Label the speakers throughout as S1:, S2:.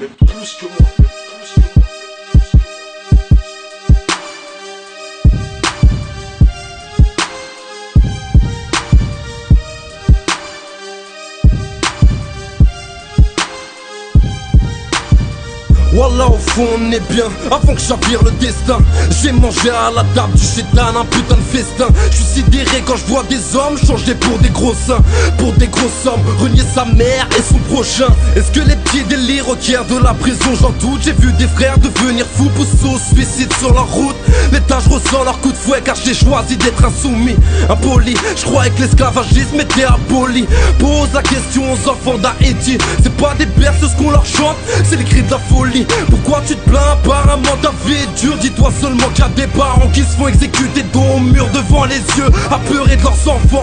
S1: même plus que moi.
S2: Wallah au fond on est bien, avant que j'avire le destin. J'ai mangé à la table du chétan, un putain de festin. J'suis sidéré quand je vois des hommes changer pour des gros seins, pour des grosses sommes, renier sa mère et son prochain. Est-ce que les petits délires requièrent de la prison? J'en doute, j'ai vu des frères devenir fous, poussés au suicide sur leur route. L'État je ressens leur coup de fouet car j'ai choisi d'être insoumis, impoli. Je croyais que l'esclavagisme était aboli. Pose la question aux enfants d'Haïti, c'est pas des berces ce qu'on leur chante, c'est les cris de la folie. Pourquoi tu te plains? Apparemment ta vie est dure. Dis-toi seulement qu'il y a des parents qui se font exécuter dos au mur devant les yeux, apeurés de leurs enfants,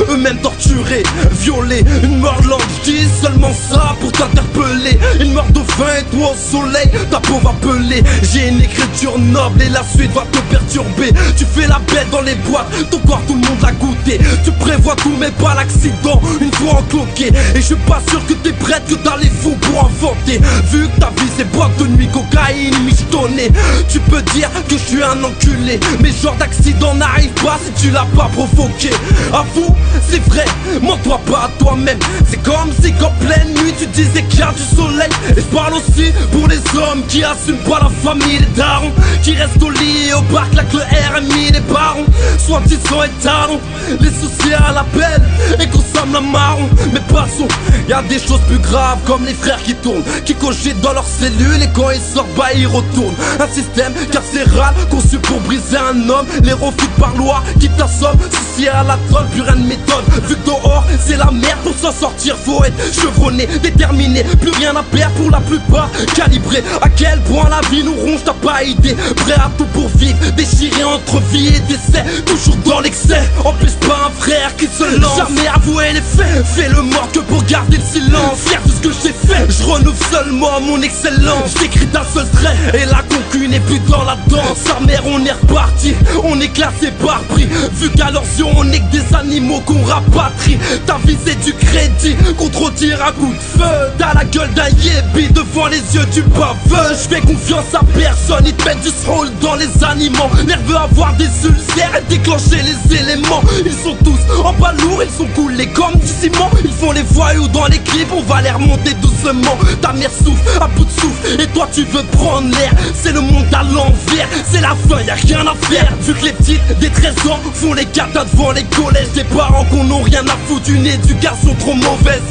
S2: eux-mêmes torturés, violés. Une mort lente, je dis seulement ça pour t'interpeller. Une mort de faim et toi au soleil, ta peau va peler. J'ai une écriture noble et la suite va te perturber. Tu fais la bête dans les boîtes, ton corps tout le monde l'a goûté. Tu prévois tout mais pas l'accident, une fois encloqué. Et je suis pas sûr que t'es prête, que t'as les fous pour inventer. Vu que ta vie c'est boîte de nuit, cocaïne, michetonnée. Tu peux dire que je suis un enculé, mais ce genre d'accident n'arrive pas si tu l'as pas provoqué. Avoue, c'est vrai, mens-toi pas à toi-même. C'est comme si qu'en pleine nuit tu disais qu'il y a du soleil. Et je parle aussi pour les hommes qui assument pas la famille, les darons qui restent au lit et au parc là que le RMI les barons, soi-disant étalons, les soucis à l'appel et consomment la marron. Mais passons, y'a des choses plus graves comme les frères qui tournent, qui cogitent dans leurs cellules et quand ils sortent bah ils retournent. Un système carcéral conçu pour briser un homme, les refus par loi qui t'assomment. Soucis à la drogue, plus rien de méthode. Vu que dehors c'est la merde, pour s'en sortir faut être chevronné, déterminé, plus rien à perdre pour la plupart, calibré. À quel point la vie nous ronge, t'as pas idée. Prêt à tout pour vivre, déchiré entre vie et décès, toujours dans l'excès. Empêche pas un frère qui se lance, jamais avouer les faits. Fais le mort que pour garder le silence, fier de ce que j'ai fait. Je renouvelle seulement mon excellence, j'écris d'un seul trait et la concu n'est plus dans la danse. Sa mère on est reparti, on est classé par prix. Vu qu'à leurs yeux on est que des animaux qu'on rapatrie. Ta vie c'est du crédit, contredire à coup de feu. T'as la gueule d'un yébi devant les yeux du baveux. Je fais confiance à personne, ils te mettent du sroll dans les aliments. Nerveux avoir des ulcères et déclencher les éléments. Ils sont tous en bas lourds, ils sont coulés comme du ciment. Ils font les voyous dans les clips, on va les remonter doucement. Ta mère souffle à bout de souffle et toi tu veux prendre l'air. C'est le monde à l'envers, c'est la fin, y'a rien à faire. Vu que les petites des 13 ans font les catas devant les collèges, des parents qu'on n'ont rien à foutre d'une éducation trop mauvaise.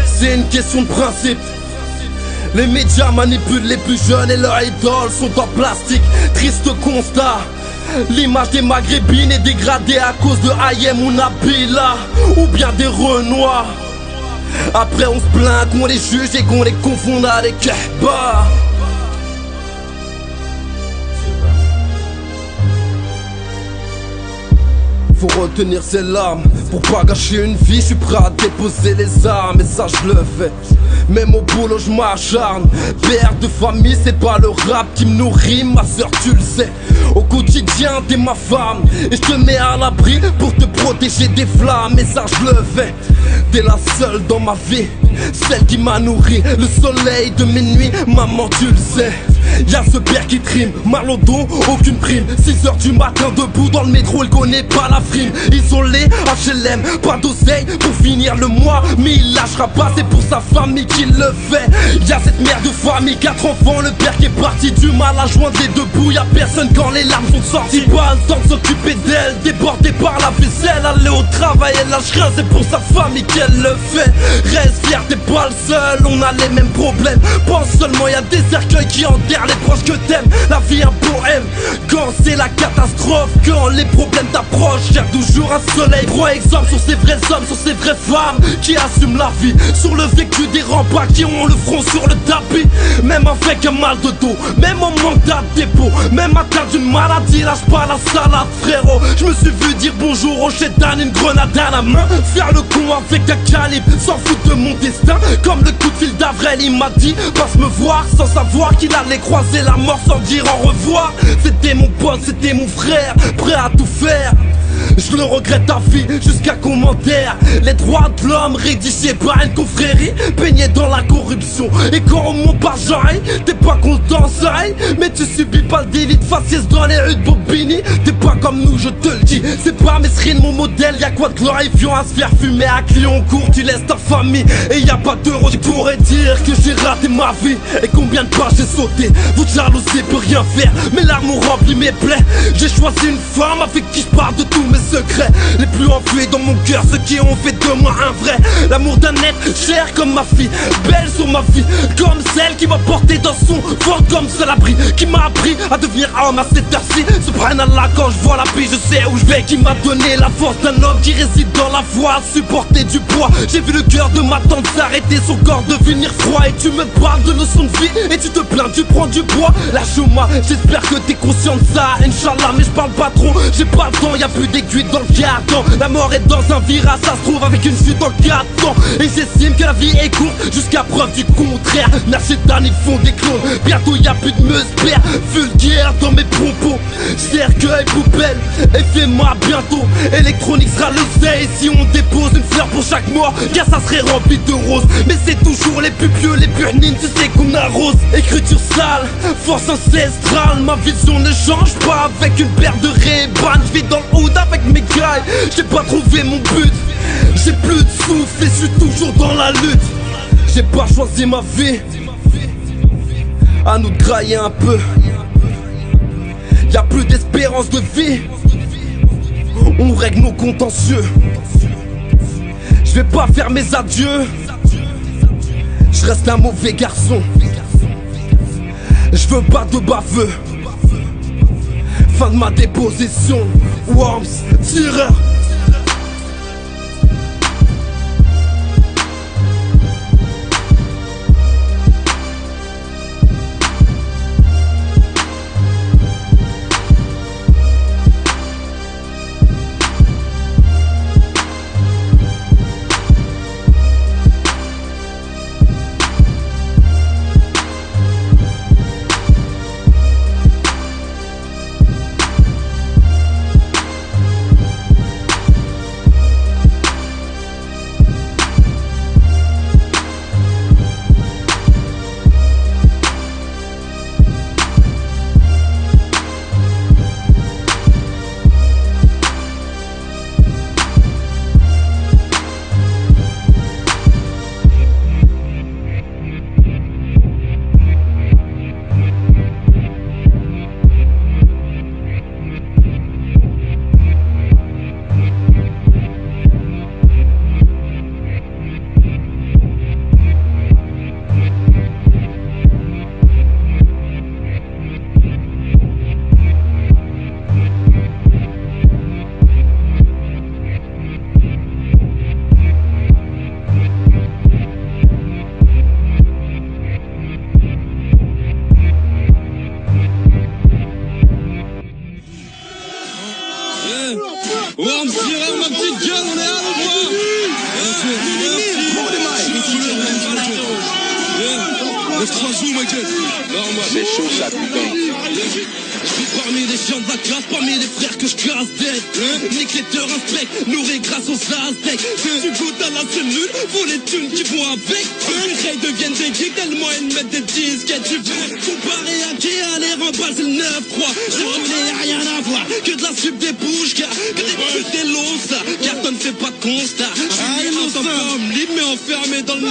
S2: C'est une question de principe. Les médias manipulent les plus jeunes et leurs idoles sont en plastique. Triste constat, l'image des maghrébines est dégradée à cause de Ayem ou Nabila, ou bien des Renois. Après on se plaint qu'on les juge et qu'on les confonde avec bah. Faut retenir ses larmes pour pas gâcher une vie. Je suis prêt à déposer les armes et ça je le fais. Même au boulot je m'acharne. Père de famille c'est pas le rap qui me nourrit, ma soeur tu le sais. Au quotidien t'es ma femme et je te mets à l'abri pour te protéger des flammes. Et ça je le fais. T'es la seule dans ma vie, celle qui m'a nourri. Le soleil de mes nuits, maman tu le sais. Y'a ce père qui trime, mal au dos, aucune prime. 6h du matin debout dans le métro, il connaît pas la frime. Isolé, HLM, pas d'oseille pour finir le mois, mais il lâchera pas, c'est pour sa famille qu'il le fait. Y'a cette mère de famille, 4 enfants, le père qui est parti, du mal à joindre les deux bouts. Y'a personne quand les larmes sont sorties, pas le temps de s'occuper d'elle, débordée par la vaisselle. Aller au travail, elle lâche rien, c'est pour sa famille qu'elle le fait. Reste fier, t'es pas le seul, on a les mêmes problèmes. Pense seulement, y'a des cercueils qui enterrent les proches que t'aimes. La vie un poème, quand c'est la catastrophe, quand les problèmes t'approchent, cherche toujours un soleil. Prends exemple sur ces vrais hommes, sur ces vraies femmes qui assument la vie, sur le vécu des remparts qui ont le front sur le tapis. Même avec un mal de dos, même en manque dépôt, même atteint d'une maladie, lâche pas la salade frérot. Je me suis vu dire bonjour au chétan, une grenade à la main, faire le con avec un calibre, s'en foutre de mon destin. Comme le coup de fil d'Avril, il m'a dit passe me voir, sans savoir qu'il allait croiser la mort sans dire au revoir. C'était mon pote, c'était mon frère, prêt à tout faire. Je le regrette à vie jusqu'à commentaire. Les droits de l'homme rédigés par une confrérie baignée dans la corruption. Et quand on monte par Jarry, t'es pas content ça, mais tu subis pas le délit de faciès dans les rues de Bobigny. T'es pas comme nous, je te le dis. C'est pas Mesrine mon modèle, y'a quoi de glorifiant à se faire fumer à Clignancourt. Tu laisses ta famille et y'a pas d'euros. Tu pourrais dire que j'ai raté ma vie et combien de pas j'ai sauté. Vous jalousiez peut rien faire, mes larmes ont rempli mes plaies. J'ai choisi une femme avec qui je parle de tous mes secrets les plus enfouis dans mon cœur, ceux qui ont fait de moi un vrai. L'amour d'un être cher comme ma fille, belle sur ma vie, comme celle qui m'a porté dans son ventre comme seul abri, qui m'a appris à devenir homme à cette heure-ci. Subhanallah, quand je vois la vie, je sais où je vais. Qui m'a donné la force d'un homme qui réside dans la foi, à supporter du poids. J'ai vu le cœur de ma tante s'arrêter, son corps devenir froid. Et tu me parles de leçons de vie et tu te plains, tu prends du poids. La chouma, j'espère que t'es conscient de ça, Inch'Allah, mais je parle pas trop, j'ai pas le temps, y'a plus d'aiguilles dans le carton. La mort est dans un virage, ça se trouve avec une suite en 4 ans. Et j'estime que la vie est courte, jusqu'à preuve du contraire. Mercedes, ils font des clones, bientôt y'a plus de meusepère vulgaire dans mes propos. Cercueil, poubelle, éphémère bientôt. Électronique sera le seuil si on dépose une fleur pour chaque mort, car ça serait rempli de roses. Mais c'est toujours les plus pieux, les plus nines, tu sais qu'on arrose. Écriture sale, force ancestrale, ma vision ne change pas avec une paire de Ray-Ban. Je vis dans le hood avec mes gars, j'ai pas trouvé mon but. J'ai plus de souffle et je suis toujours dans la lutte. J'ai pas choisi ma vie, à nous de grailler un peu. Y'a plus d'espérance de vie, on règle nos contentieux. Je vais pas faire mes adieux, je reste un mauvais garçon. Je veux pas de baveux. Fin de ma déposition. Worms, tireur.
S1: Worms, tireur, ma petite gueule, on est là, le bois.
S3: C'est chaud ça, putain.
S2: Je suis parmi les chiens de la classe, parmi les frères que je casse tête. Nique les teurs, inspecte, nourri grâce aux Aztecs. Tu goûtes à la cellule, faut les thunes qui vont avec. Les rails deviennent des geeks, tellement ils mettent des disquettes. Tu veux comparer à qui à les remballes, c'est le 9-3. J'ai rien à voir, que de la sub des bouches, car que des putes des lots, car toi ne fais pas de constat. Je suis en comme libre, mais enfermé dans le 9-3.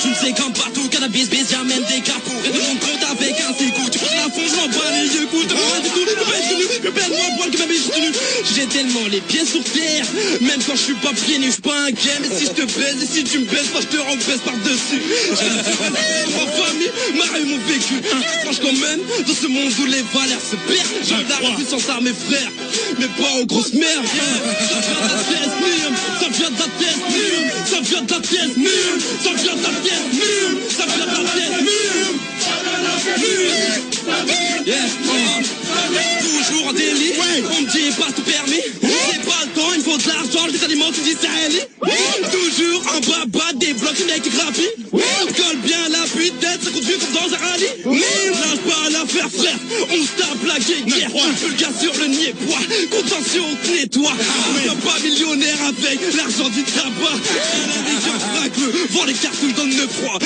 S2: Tu ne sais comme partout, cannabis, bis, j'amène des carrefours. Et tout le monde compte avec un sicou. Tu prends la fond, je m'en bats les yeux, cool, t'as rien du tout. Le bête de nu, le bête moi, poil que ma biche tenue. J'ai tellement les pieds sur terre, même quand je suis pas pieds nus, je suis pas un game. Et si je te baise, et si tu me baises, pas je te rembaisse par-dessus. Ma famille, ma rue, mon vécu. Franche quand même, dans ce monde où les valeurs se perdent. J'ai de la puissance à mes frères, mais pas aux grosses merdes. Ça vient de la tête, ça vient de la tête, ça vient de la tête, ça vient de la tête. Ça vient de la tête, toujours en délit, on me dit pas tout permis. C'est pas le temps, il faut de l'argent, des aliments, tu dis ça Ellie. Toujours en bas, des blocs, une qui graphie. On te colle bien la pute tête, ça conduit comme dans un rallye. Lâche pas l'affaire frère, on se tape la guerre. Un peu le gars sur le niais, poids, content
S1: toi. T'es pas millionnaire avec l'argent du tabac. Les gens fragleux, vend les cartouches dans le 9-3.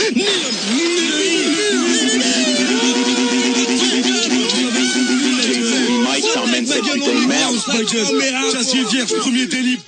S3: Mike t'emmène cette putain de merde.
S1: Chassier vierge, premier délit.